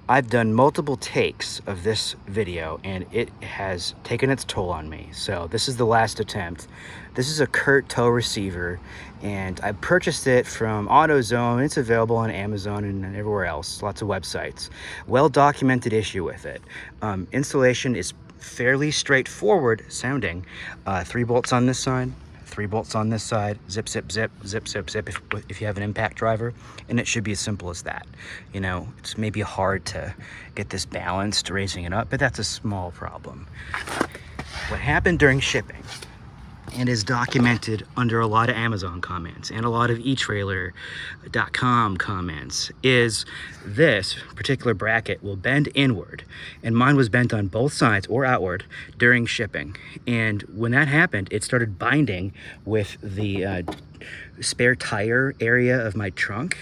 I've done multiple takes of this video and it has taken its toll on me. So this is the last attempt. This is a Curt Tow Receiver and I purchased it from AutoZone. It's available on Amazon and everywhere else, lots of websites. Well-documented issue with it. Installation is fairly straightforward sounding. 3 bolts on this side, 3 bolts on this side, zip, zip, zip, zip, zip, zip if you have an impact driver, and it should be as simple as that. You know, it's maybe hard to get this balanced, raising it up, but that's a small problem. What happened during shipping, and is documented under a lot of Amazon comments and a lot of eTrailer.com comments, is this particular bracket will bend inward, and mine was bent on both sides or outward during shipping. And when that happened, it started binding with the spare tire area of my trunk.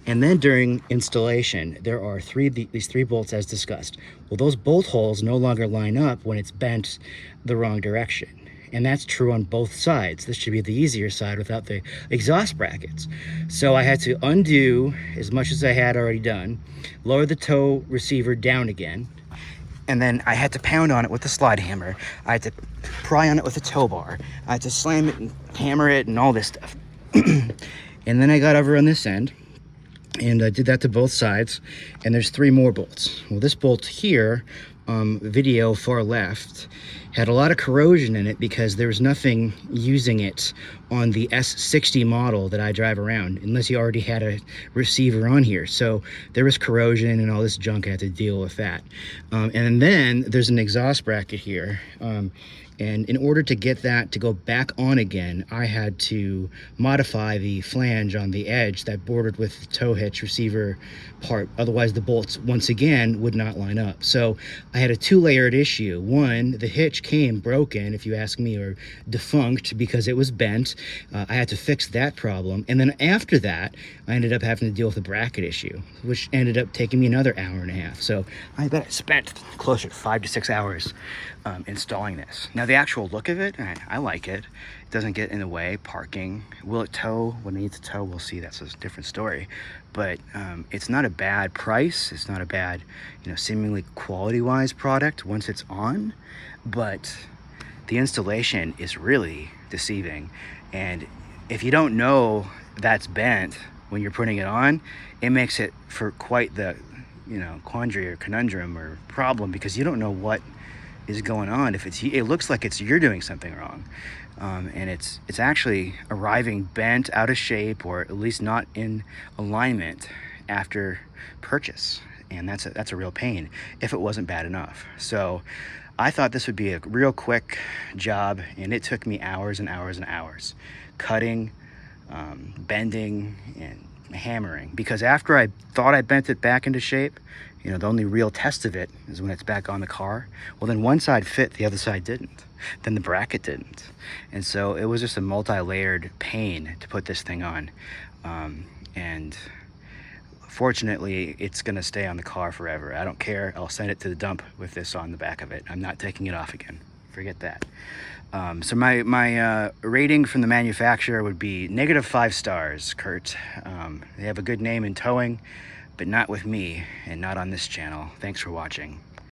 And then during installation, there are these three bolts as discussed. Well, those bolt holes no longer line up when it's bent the wrong direction. And that's true on both sides. This should be the easier side without the exhaust brackets. So I had to undo as much as I had already done, lower the tow receiver down again, and then I had to pound on it with the slide hammer. I had to pry on it with a tow bar. I had to slam it and hammer it and all this stuff. And then I got over on this end, and I did that to both sides, and there's 3 more bolts. Well, this bolt here, video far left, had a lot of corrosion in it because there was nothing using it on the S60 model that I drive around, unless you already had a receiver on here. So there was corrosion and all this junk. I had to deal with that. And then there's an exhaust bracket here. And in order to get that to go back on again, I had to modify the flange on the edge that bordered with the tow hitch receiver part. Otherwise, the bolts, once again, would not line up. So I had a 2-layered issue. One, the hitch came broken, if you ask me, or defunct because it was bent. I had to fix that problem. And then after that, I ended up having to deal with the bracket issue, which ended up taking me another hour and a half. So I bet I spent closer to 5 to 6 hours installing this. Now the actual look of it, I like it. It doesn't get in the way. Parking, will it tow when it needs to tow? We'll see. That's a different story. But it's not a bad price. It's not a bad, seemingly quality-wise product once it's on. But the installation is really deceiving. And if you don't know that's bent when you're putting it on, it makes it for quite the quandary or conundrum or problem, because you don't know what is going on. If it looks like you're doing something wrong, and it's actually arriving bent, out of shape, or at least not in alignment after purchase, and that's a real pain if it wasn't bad enough. So I thought this would be a real quick job, and it took me hours and hours and hours cutting, bending, and hammering, because after I thought I bent it back into shape, the only real test of it is when it's back on the car. Well, then one side fit, the other side didn't. Then the bracket didn't. And so it was just a multi-layered pain to put this thing on. And fortunately, it's gonna stay on the car forever. I don't care, I'll send it to the dump with this on the back of it. I'm not taking it off again, forget that. So my rating from the manufacturer would be -5 stars, Curt. They have a good name in towing, but not with me and not on this channel. Thanks for watching.